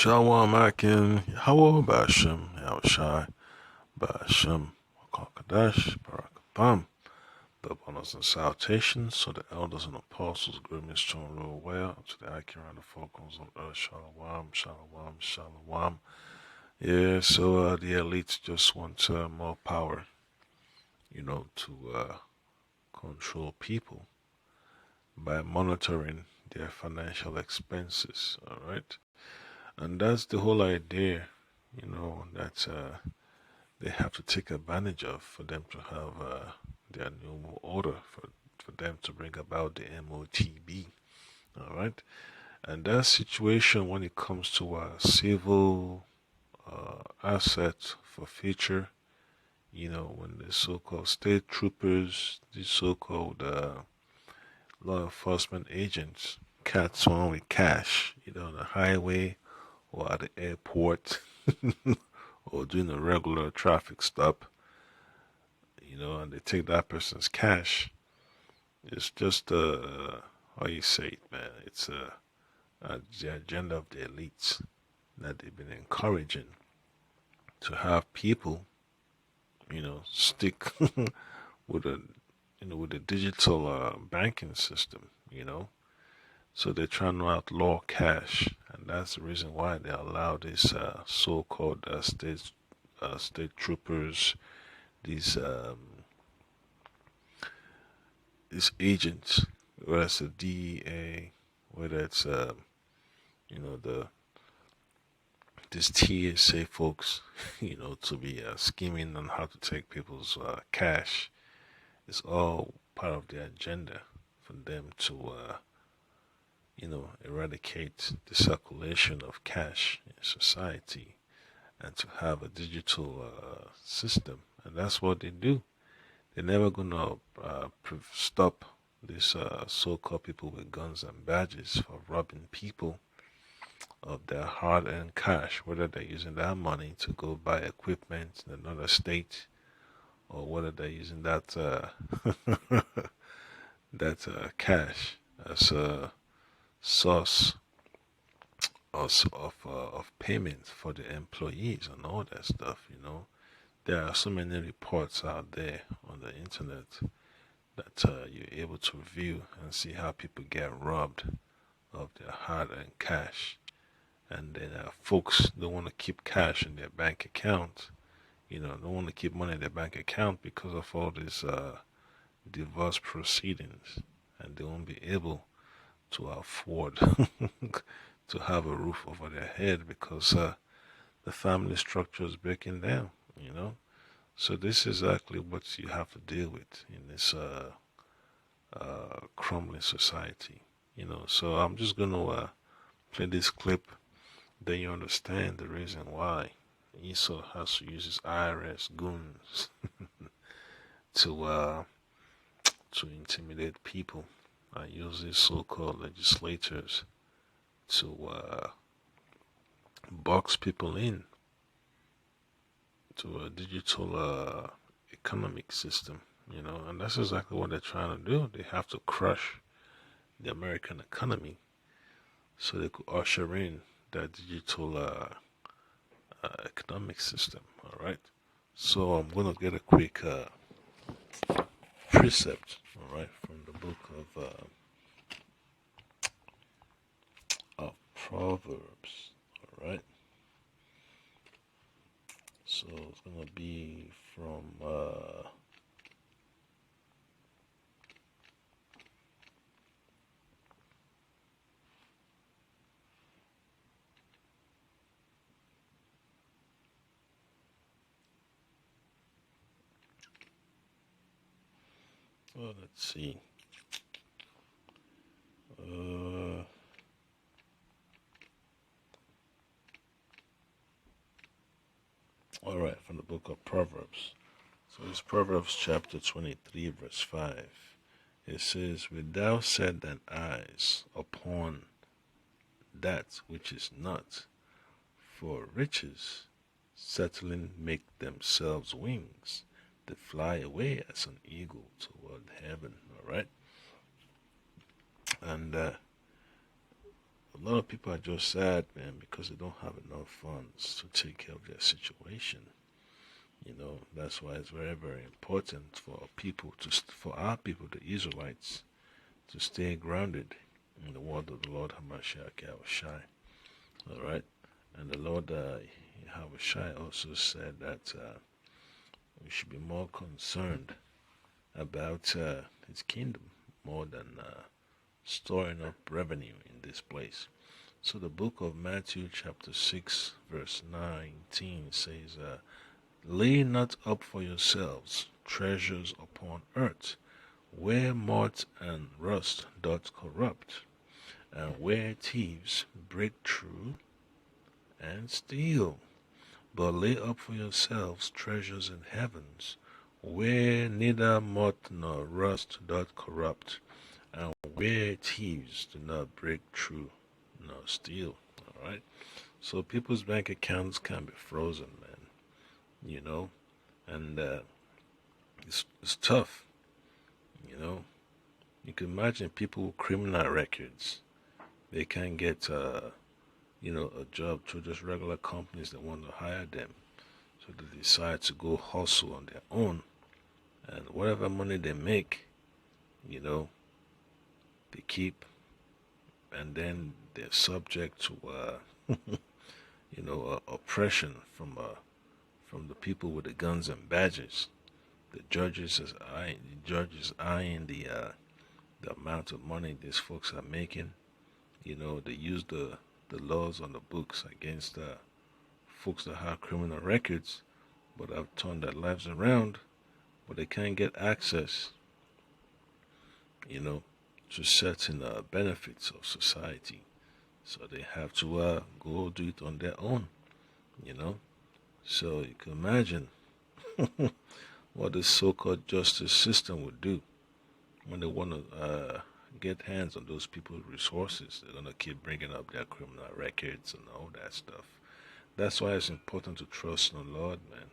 Shalom Akim, Yahweh Bashem, Yahushai, Bashem, Wakakadash, Barakatham, the bonus and salutations, so the elders and apostles, great strong real well, to the accurate and the focus on earth, Shalom, Shalom, Shalom. Yeah, so the elites just want more power, to control people by monitoring their financial expenses, alright? And that's the whole idea, that they have to take advantage of for them to have their new order, for them to bring about the MOTB. All right. And that situation, when it comes to civil assets for future, when the so-called state troopers, the so-called law enforcement agents catch on with cash, on the highway or at the airport or doing a regular traffic stop, and they take that person's cash. It's just how you say it, man. It's the agenda of the elites that they've been encouraging to have people, stick with a, with a digital banking system, So they're trying to outlaw cash, and that's the reason why they allow these so-called state troopers, these these agents, whether it's the DEA, whether it's the this TSA folks, to be scheming on how to take people's cash. It's all part of the agenda for them to eradicate the circulation of cash in society and to have a digital system, and that's what they do. They're never gonna stop these so-called people with guns and badges for robbing people of their hard-earned cash, whether they're using that money to go buy equipment in another state, or whether they're using that that cash as a source of payment for the employees and all that stuff. There are so many reports out there on the internet that you're able to view and see how people get robbed of their hard-earned cash. And then folks don't want to keep cash in their bank account, don't want to keep money in their bank account because of all these divorce proceedings, and they won't be able to afford to have a roof over their head because the family structure is breaking down. So this is exactly what you have to deal with in this crumbling society. So I'm just gonna play this clip, then you understand the reason why Esau has to use his IRS goons to to intimidate people. I use these so-called legislators to box people in to a digital economic system, and that's exactly what they're trying to do. They have to crush the American economy so they could usher in that digital economic system. All right. So I'm gonna get a quick precept. All right, from the book of Proverbs. All right. So it's gonna be from let's see. All right, from the book of Proverbs. So it's Proverbs chapter 23, verse 5. It says, "Wilt thou set thine eyes upon that which is not, for riches settling make themselves wings, they fly away as an eagle toward heaven." All right. And A lot of people are just sad, man, because they don't have enough funds to take care of their situation. That's why it's very, very important for for our people, the Israelites, to stay grounded in the word of the Lord Hamashiach Yahushai. All right, and the Lord Yahushai also said that we should be more concerned about His kingdom more than storing up revenue in this place. So the book of Matthew chapter 6 verse 19 says, lay not up for yourselves treasures upon earth, where moth and rust doth corrupt, and where thieves break through and steal. But lay up for yourselves treasures in heavens, where neither moth nor rust doth corrupt, and where thieves do not break through nor steal. All right. So people's bank accounts can be frozen, man. And it's tough. You can imagine people with criminal records. They can't get a job through just regular companies that want to hire them. So they decide to go hustle on their own, and whatever money they make, they keep, and then they're subject to oppression from the people with the guns and badges. The judges eyeing the amount of money these folks are making. They use the laws on the books against folks that have criminal records, but have turned their lives around, but they can't get access, to certain benefits of society. So they have to go do it on their own, So you can imagine what the so-called justice system would do when they want to get hands on those people's resources. They're going to keep bringing up their criminal records and all that stuff. That's why it's important to trust in the Lord, man.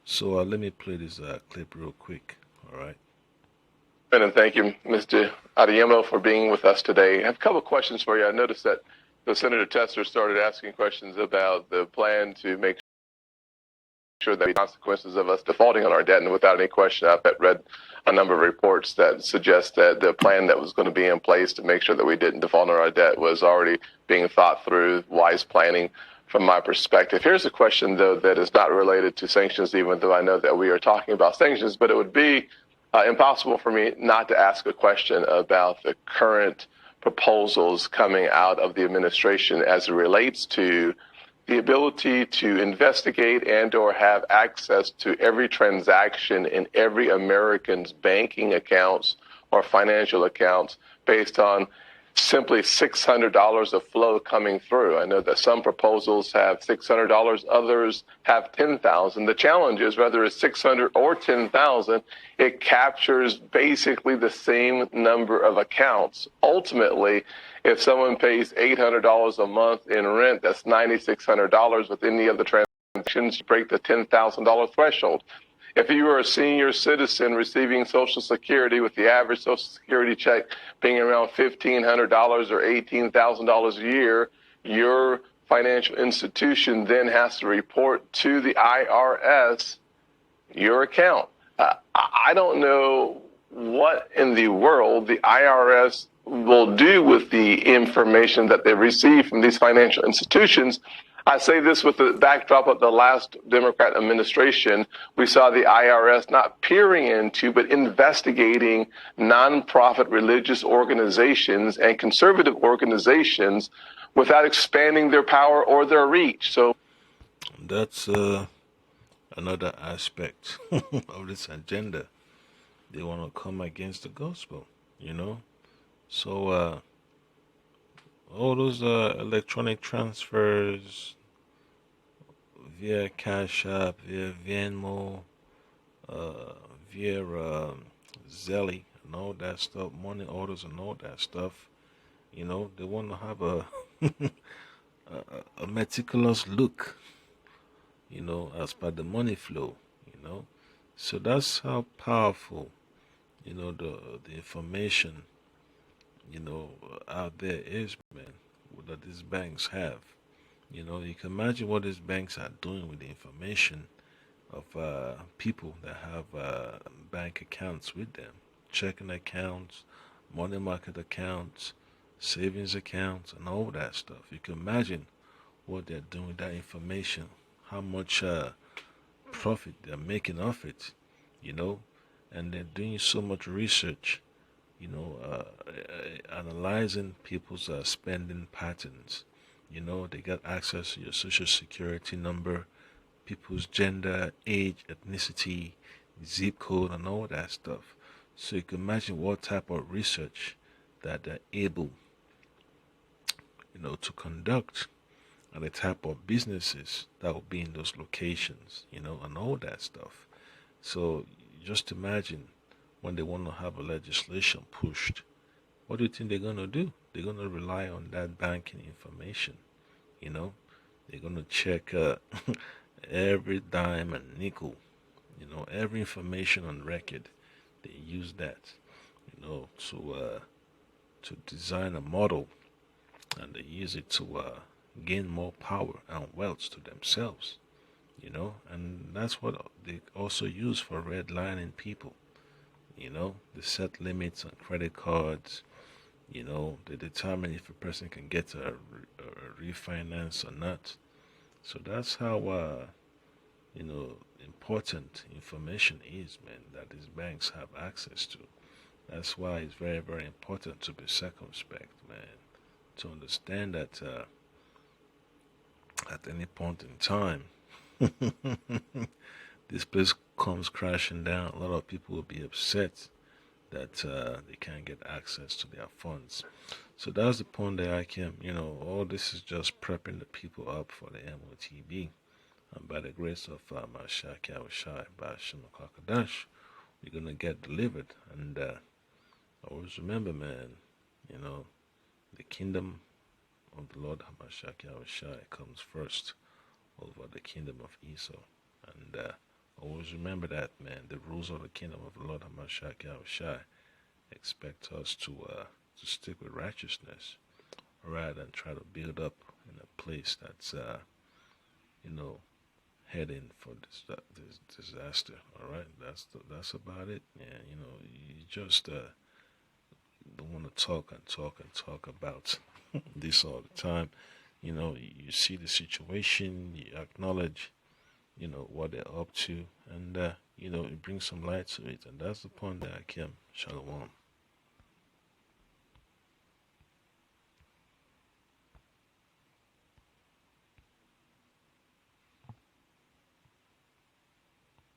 So let me play this clip real quick, all right? And thank you, Mr. Adeyemo, for being with us today. I have a couple of questions for you. I noticed that the Senator Tester started asking questions about the plan to make sure that the consequences of us defaulting on our debt, and without any question, I've read a number of reports that suggest that the plan that was going to be in place to make sure that we didn't default on our debt was already being thought through, wise planning from my perspective. Here's a question, though, that is not related to sanctions, even though I know that we are talking about sanctions, but it would be impossible for me not to ask a question about the current proposals coming out of the administration as it relates to the ability to investigate and or have access to every transaction in every American's banking accounts or financial accounts based on simply $600 of flow coming through. I know that some proposals have $600, others have $10,000. The challenge is whether it's $600 or $10,000, it captures basically the same number of accounts. Ultimately, if someone pays $800 a month in rent, that's $9,600. With any of the transactions, you break the $10,000 threshold. If you are a senior citizen receiving Social Security, with the average Social Security check being around $1,500 or $18,000 a year, your financial institution then has to report to the IRS your account. I don't know what in the world the IRS will do with the information that they receive from these financial institutions. I say this with the backdrop of the last Democrat administration. We saw the IRS not peering into, but investigating nonprofit religious organizations and conservative organizations without expanding their power or their reach. So that's another aspect of this agenda. They want to come against the gospel, So all those electronic transfers via Cash App, via Venmo, via Zelly and all that stuff, money orders and all that stuff, they want to have a meticulous look, as per the money flow, So that's how powerful, the information out there is, man, that these banks have. You can imagine what these banks are doing with the information of people that have bank accounts with them, checking accounts, money market accounts, savings accounts, and all that stuff. You can imagine what they're doing with that information, how much profit they're making off it, you know, and they're doing so much research, analyzing people's spending patterns. They get access to your social security number, people's gender, age, ethnicity, zip code, and all that stuff. So you can imagine what type of research that they're able, to conduct, and the type of businesses that will be in those locations, and all that stuff. So just imagine when they want to have a legislation pushed, what do you think they're going to do? They're going to rely on that banking information, you know? They're going to check every dime and nickel, every information on record. They use that, to design a model, and they use it to gain more power and wealth to themselves, and that's what they also use for redlining people. They set limits on credit cards. They determine if a person can get a refinance or not. So that's how important information is, man, that these banks have access to. That's why it's very, very important to be circumspect, man, to understand that at any point in time, this place comes crashing down. A lot of people will be upset that they can't get access to their funds. So that's the point that I came. All this is just prepping the people up for the MOTB. And by the grace of Mashaki Awashai, Bashim Kakadash, we're going to get delivered. And always remember, man, the kingdom of the Lord Hamashaki Awashai comes first over the kingdom of Esau. And always remember that, man, the rules of the kingdom of the Lord Hamashaki Awashai expect us to stick with righteousness rather than try to build up in a place that's, heading for this disaster. All right, that's about it. Yeah, you just don't want to talk and talk and talk about this all the time. You see the situation, you acknowledge, what they're up to, and you bring some light to it, and that's the point that I came. Shalom.